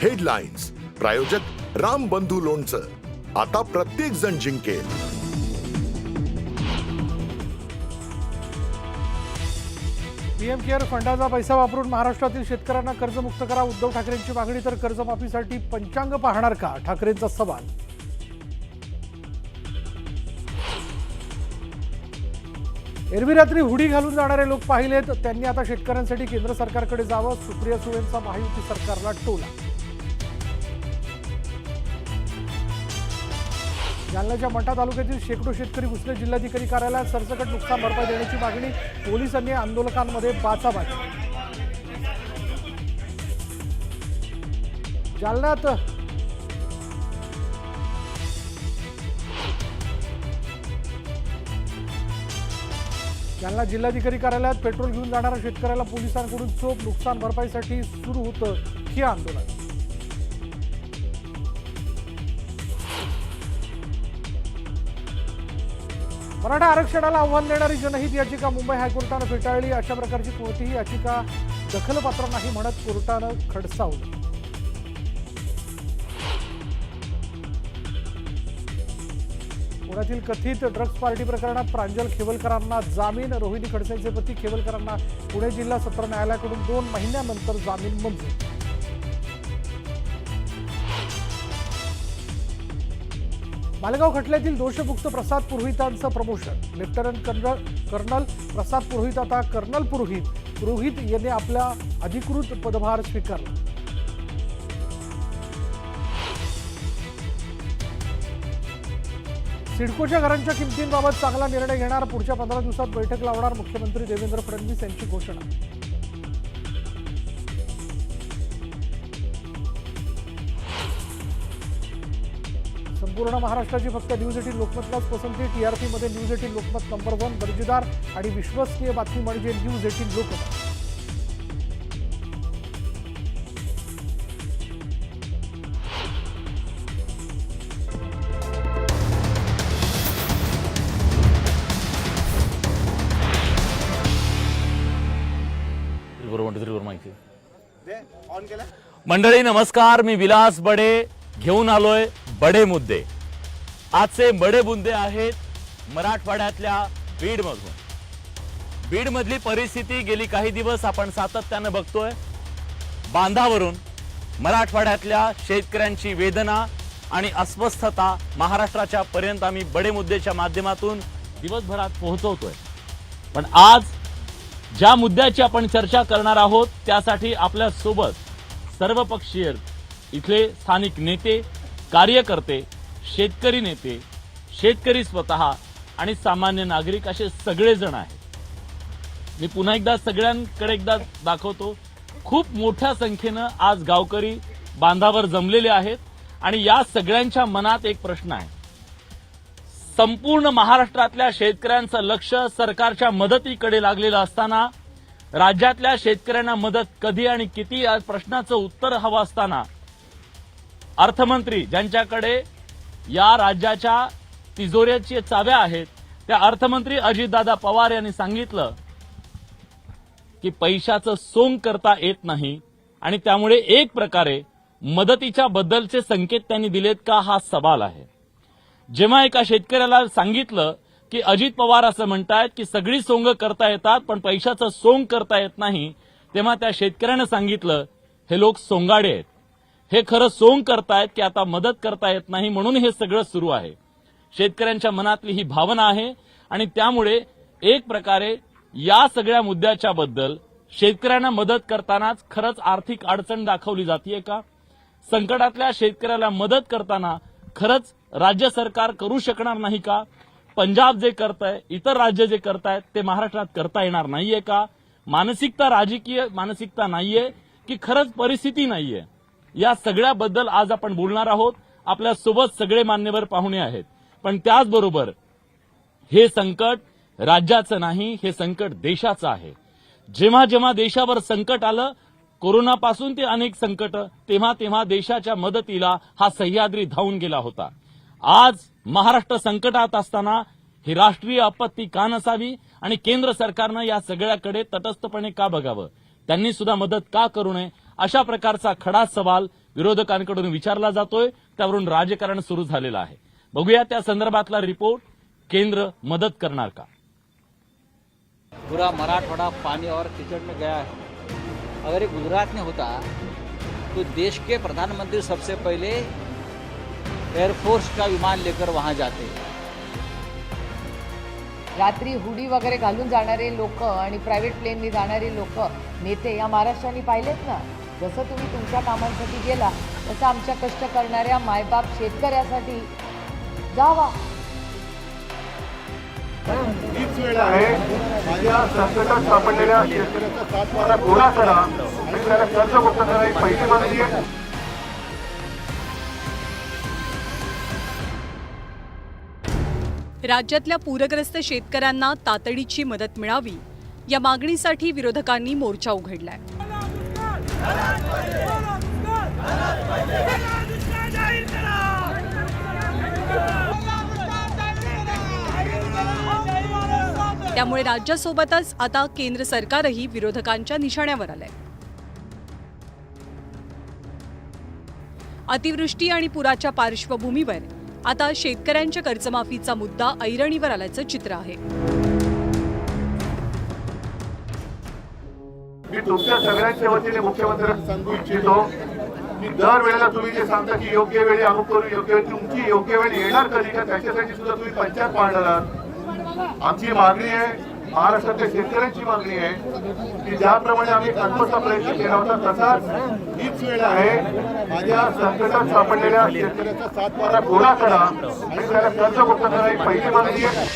Headlines प्रायोजक राम बंधू लोणचं. आता प्रत्येक जण जिंकेल. पीएम केअर फंडाचा पैसा वापरून महाराष्ट्रातील शेतकऱ्यांना कर्जमुक्त करा. उद्धव ठाकरेंची मागणी. तर कर्जमाफीसाठी पंचांग पाहणार का, ठाकरेंचा सवाल. एरवी रात्री हुडी घालून जाणारे लोक पाहिलेत. त्यांनी आता शेतकऱ्यांसाठी केंद्र सरकारकडे जावं. सुप्रिया सुळेंचा महायुती सरकारला टोला. जालन्याच्या मंठा तालुक्यातील शेकडो शेतकरी घुसले जिल्हाधिकारी कार्यालयात. सरसकट नुकसान भरपाई देण्याची मागणी. पोलिसांनी आंदोलकांमध्ये बाचाबाची. जालन्यात जालना जिल्हाधिकारी कार्यालयात पेट्रोल घेऊन जाणाऱ्या शेतकऱ्याला पोलिसांकडून चोप. नुकसान भरपाईसाठी सुरू होतं हे आंदोलन. मराठा आरक्षणाला आव्हान देणारी जनहित याचिका मुंबई हायकोर्टानं फेटाळली. अशा प्रकारची कोणतीही याचिका दखलपात्र नाही म्हणत कोर्टानं खडसावलं. पुण्यातील कथित ड्रग्ज पार्टी प्रकरणात प्रांजल खेवलकरांना जामीन. रोहिणी खडसेंचे पती खेवलकरांना पुणे जिल्हा सत्र न्यायालयाकडून 2 महिन्यानंतर जामीन मंजूर. मालेगाव खटल्यातील दोषमुक्त प्रसाद पुरोहितांचं promotion. Lieutenant colonel Prasad Purohit आता कर्नल पुरोहित. पुरोहित यांनी आपला अधिकृत पदभार स्वीकारला. सिडकोच्या घरांच्या किमतींबाबत चांगला निर्णय घेणार. पुढच्या 15 दिवसात बैठक लावणार. मुख्यमंत्री देवेंद्र फडणवीस यांची घोषणा. संपूर्ण महाराष्ट्राची फक्त न्यूज 18 लोकमतलाच पसंती. टीआरपी मध्ये न्यूज 18 लोकमत नंबर 1. दर्जेदार आणि विश्वसनीय बातमी म्हणजे न्यूज 18 लोकमत. मंडळी नमस्कार, मी विलास बडे घेऊन आलोय बडे मुद्दे. आजचे बडे मुद्दे आहेत मराठवाड्यातल्या बीडमधून. बीडमधली परिस्थिती गेली काही दिवस आपण सातत्यानं बघतोय. बांधावरून मराठवाड्यातल्या शेतकऱ्यांची वेदना आणि अस्वस्थता महाराष्ट्राच्या पर्यंत आम्ही बडे मुद्देच्या माध्यमातून दिवसभरात पोहोचवतोय. पण आज ज्या मुद्द्याची आपण चर्चा करणार आहोत त्यासाठी आपल्या सोबत सर्वपक्षीय इथले स्थानिक नेते, कार्यकर्ते, शेतकरी नेते, शेतकरी स्वतः आणि सामान्य नागरिक असे सगळेजण आहेत. मी पुन्हा एकदा सगळ्यांकडे दाखवतो. खूप मोठ्या संख्येनं आज गावकरी बांधावर जमलेले आहेत आणि या सगळ्यांच्या मनात एक प्रश्न आहे. संपूर्ण महाराष्ट्रातल्या शेतकऱ्यांचं लक्ष सरकारच्या मदतीकडे लागलेलं असताना, राज्यातल्या शेतकऱ्यांना मदत कधी आणि किती या प्रश्नाचं उत्तर हवं असताना, अर्थमंत्री ज्यांच्याकडे या राज्याच्या तिजोऱ्याची चाव्या आहेत त्या अर्थमंत्री अजितदादा पवार यांनी सांगितलं की पैशाचं सोंग करता येत नाही आणि त्यामुळे एक प्रकारे मदतीच्या बद्दलचे संकेत त्यांनी दिलेत का, हा सवाल आहे. जेव्हा एका शेतकऱ्याला सांगितलं की अजित पवार असं म्हणतायत की सगळी सोंग करता येतात पण पैशाचं सोंग करता येत नाही, तेव्हा त्या शेतकऱ्यानं सांगितलं हे लोक सोंगाडे आहेत. हे खरं सोंग करतायत की आता मदत करता येत नाही म्हणून हे सगळं सुरू आहे. शेतकऱ्यांच्या मनातली ही भावना आहे आणि त्यामुळे एक प्रकारे या सगळ्या मुद्द्याच्या बद्दल शेतकऱ्यांना मदत करतानाच खरंच आर्थिक अडचण दाखवली जाते का? संकटातल्या शेतकऱ्याला मदत करताना खरंच राज्य सरकार करू शकणार नाही का? पंजाब जे करतंय, इतर राज्य जे करतायत ते महाराष्ट्रात करता येणार नाहीये का? मानसिकता राजकीय मानसिकता नाहीये की खरंच परिस्थिती नाहीये? या सगळ्याबद्दल आज आपण बोलणार आहोत. आपल्या सोबत सगळे मान्यवर पाहुणे आहेत. पण त्याचबरोबर हे संकट राज्याचं नाही, हे संकट देशाचं आहे. जेव्हा जेव्हा देशावर संकट आलं, कोरोनापासून ते अनेक संकट, तेव्हा तेव्हा देशाच्या मदतीला हा सह्याद्री धावून गेला होता. आज महाराष्ट्र संकटात असताना ही राष्ट्रीय आपत्ती का नसावी आणि केंद्र सरकारनं या सगळ्याकडे तटस्थपणे का बघावं? त्यांनी सुद्धा मदत का करू नये? अशा प्रकारचा खडा सवाल विरोधकांकडून विचारला जातोय, त्यावरून राजकारण सुरू झालेलं आहे. बघूया त्या संदर्भातला रिपोर्ट. केंद्र मदत करणार का? पूरा मराठवाड़ा पानी और कीचड़ में गया है। अगर ये गुजरात में होता तो देश के प्रधानमंत्री सबसे पहले एयरफोर्स का विमान लेकर वहां जाते। रात्री हुडी वगैरे घालून जाणारे लोक आणि प्रायव्हेट प्लेननी जाणारे लोक नेते या महाराष्ट्राने पाहिलेत ना. जसं तुम्ही तुमच्या कामांसाठी गेला तसं आमच्या कष्ट करणाऱ्या मायबाप शेतकऱ्यासाठी जावा. हीच वेळ आहे माझ्या संकटात सापडलेल्या शेतकऱ्याचा सातबारा गोळा करा आणि त्याला कर्जमुक्त करा ही पहिली मागणी आहे. राज्यातल्या पूरग्रस्त शेतकऱ्यांना तातडीची मदत मिळावी या मागणीसाठी विरोधकांनी मोर्चा उघडलाय. त्यामुळे राज्यासोबतच आता केंद्र सरकारही विरोधकांच्या निशाण्यावर आलंय. अतिवृष्टी आणि पुराच्या पार्श्वभूमीवर आता शेतकऱ्यांच्या कर्जमाफीचा मुद्दा ऐरणीवर आल्याचं चित्र आहे. मी तुमच्या सगळ्यांच्या वतीने मुख्यमंत्र्यांना सांगू इच्छितो की दर वेळेला तुम्ही जे सांगता की योग्य वेळी अमुक करू, योग्य वेळी तुमची योग्य वेळ येणार कधी का त्याच्यासाठी सुद्धा तुम्ही पंचायत पाळणार आहात. आमची मागणी आहे, महाराष्ट्रातल्या शेतकऱ्यांची मागणी आहे की ज्याप्रमाणे आम्ही कानपूरचा प्रयत्न केला होता तसाच हीच वेळ आहे माझ्या संकटात सापडलेल्या शेतकऱ्याचा सातबारा गोळा करा आणि त्याला कर्जमुक्त करा ही पहिली मागणी आहे.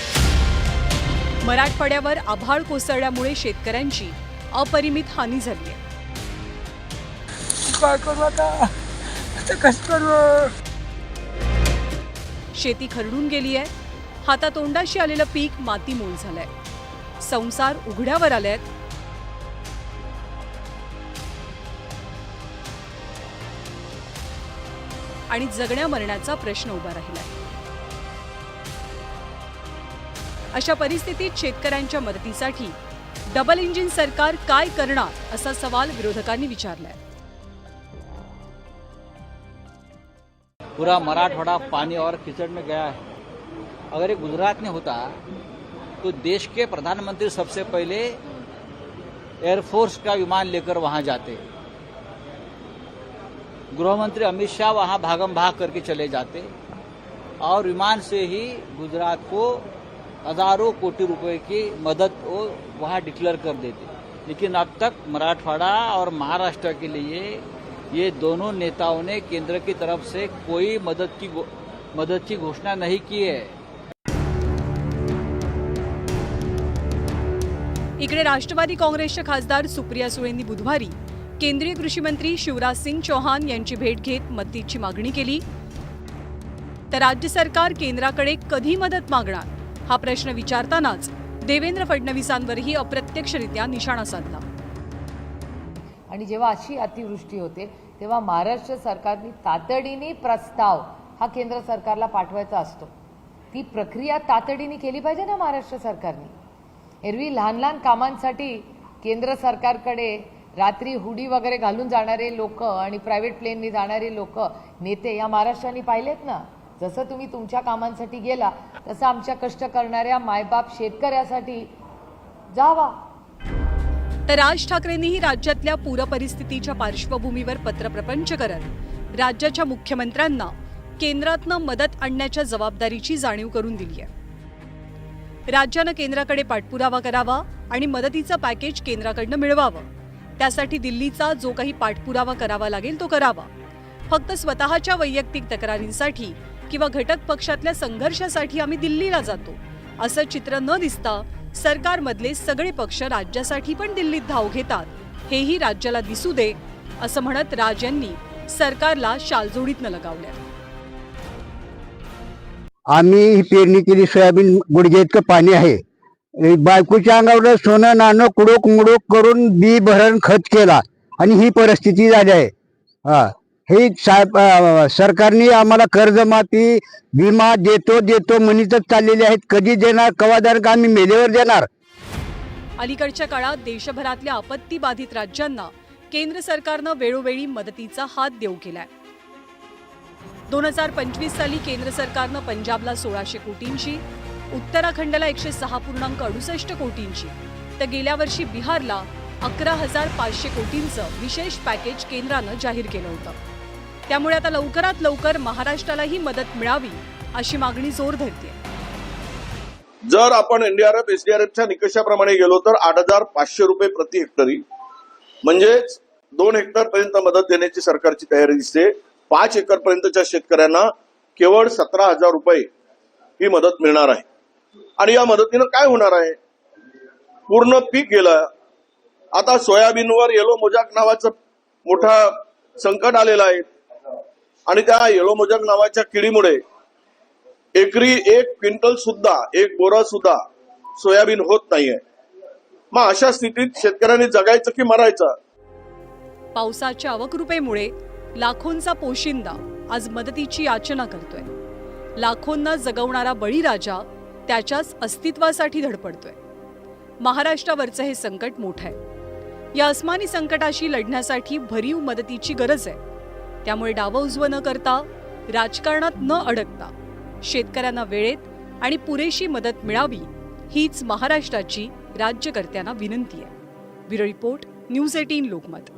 मराठवाड्यावर आभाळ कोसळल्यामुळे शेतकऱ्यांची अपरिमित हानी झाली आहे. शेती खरडून गेली आहे. हातातोंडाशी आलेलं पीक मातीमोल झालंय. संसार उघड्यावर आलेत. आणि जगण्या मरण्याचा प्रश्न उभा राहिलाय. अशा परिस्थितीत शेतकऱ्यांच्या मदतीसाठी डबल इंजिन सरकार काय करणार असा सवाल विरोधकांनी विचारलाय. पूरा मराठवाड़ा पानी और कीचड़ में गया है। अगर ये गुजरात में होता तो देश के प्रधानमंत्री सबसे पहले एयरफोर्स का विमान लेकर वहां जाते। गृहमंत्री अमित शाह वहां भागम भाग करके चले जाते और विमान से ही गुजरात को हजारों कोटि रुपए की मदद वो वहां डिक्लेयर कर देते। लेकिन अब तक मराठवाड़ा और महाराष्ट्र के लिए ये दोनों नेताओं ने केंद्र की तरफ से कोई मदद की घोषणा नहीं की है। इकडे राष्ट्रवादी काँग्रेसच्या खासदार सुप्रिया सुळेंनी बुधवारी केंद्रीय कृषी मंत्री शिवराज सिंग चौहान यांची भेट घेत मदतीची मागणी केली. तर राज्य सरकार केंद्राकडे कधी मदत मागणार हा प्रश्न विचारतानाच देवेंद्र फडणवीसांवरही अप्रत्यक्षरित्या निशाणा साधला. आणि जेव्हा अशी अतिवृष्टी होते तेव्हा महाराष्ट्र सरकारने तातडीने प्रस्ताव हा केंद्र सरकारला पाठवायचा असतो. ती प्रक्रिया तातडीने केली पाहिजे ना महाराष्ट्र सरकारने. एरवी लहान लहान कामांसाठी केंद्र सरकारकडे रात्री हुडी वगैरे घालून जाणारे लोक आणि प्रायव्हेट प्लेननी जाणारे लोक नेते या महाराष्ट्राने पाहिलेत ना. जसं तुम्ही तुमच्या कामांसाठी गेला तसं आमच्या कष्ट करणाऱ्या मायबाप शेतकऱ्यासाठी जावा. तर राज ठाकरेंनीही राज्यातल्या पूरपरिस्थितीच्या पार्श्वभूमीवर पत्रप्रपंच करत राज्याच्या मुख्यमंत्र्यांना केंद्रातनं मदत आणण्याच्या जबाबदारीची जाणीव करून दिली आहे. राज्यानं केंद्राकडे पाठपुरावा करावा आणि मदतीचं पॅकेज केंद्राकडनं मिळवावं. त्यासाठी दिल्लीचा जो काही पाठपुरावा करावा लागेल तो करावा. फक्त स्वतःच्या वैयक्तिक तक्रारींसाठी किंवा घटक पक्षातल्या संघर्षासाठी आम्ही दिल्लीला जातो असं चित्र न दिसता सरकारमधले सगळे पक्ष राज्यासाठी पण दिल्लीत धाव घेतात हेही राज्याला दिसू दे असं म्हणत राज यांनी सरकारला शालजोडीतनं लगावलं. आम्ही ही पेरणी केली, सोयाबीन गुडघे इतकं पाणी आहे. बायकोच्या अंगावर सोनं नाणं कुडूक मुडूक करून बी भरण खत केला आणि ही परिस्थिती झाली आहे. हे साहेब सरकारने आम्हाला कर्जमाफी विमा देतो म्हणतच चाललेले आहेत. कधी देणार, कवा देणार का आम्ही मेलेवर देणार. अलीकडच्या काळात देशभरातल्या आपत्ती बाधित राज्यांना केंद्र सरकारनं वेळोवेळी मदतीचा हात देऊ केलाय. 2025 साली केंद्र सरकारनं पंजाबला 1600 कोटींची, उत्तराखंडला 106.68 कोटींची, तर गेल्या वर्षी बिहारला 11,500 कोटींचं विशेष पॅकेज केंद्रानं जाहीर केलं होतं. त्यामुळे आता लवकरात लवकर महाराष्ट्रालाही मदत मिळावी अशी मागणी जोर धरते. जर आपण एनडीआरएफ एसडीआरएफच्या निकषाप्रमाणे गेलो तर 8,500 रुपये प्रति हेक्टरी, म्हणजेच 2 हेक्टर पर्यंत मदत देण्याची सरकारची तयारी दिसते. 5 एकर पर्यंतच्या शेतकऱ्यांना केवळ 17,000 रुपये ही मदत मिळणार आहे. आणि या मदतीनं काय होणार आहे? पूर्ण पीक गेलं. आता सोयाबीनवर येलो मोजाक नावाचं मोठा संकट आलेलं आहे आणि त्या येलो मोजाक नावाच्या किडीमुळे एकरी 1 क्विंटल सुद्धा, 1 बोरा सुद्धा सोयाबीन होत नाहीये. मग अशा स्थितीत शेतकऱ्यांनी जगायचं की मरायचं? पावसाच्या अवकृपेमुळे लाखोंचा पोशिंदा आज मदतीची याचना करतोय. लाखोंना जगवणारा बळीराजा त्याच्याच अस्तित्वासाठी धडपडतोय. महाराष्ट्रावरचं हे संकट मोठं आहे. या अस्मानी संकटाशी लढण्यासाठी भरीव मदतीची गरज आहे. त्यामुळे डावं उजवं न करता, राजकारणात न अडकता शेतकऱ्यांना वेळेत आणि पुरेशी मदत मिळावी हीच महाराष्ट्राची राज्यकर्त्यांना विनंती आहे. Bureau report, news 18 Lokmat.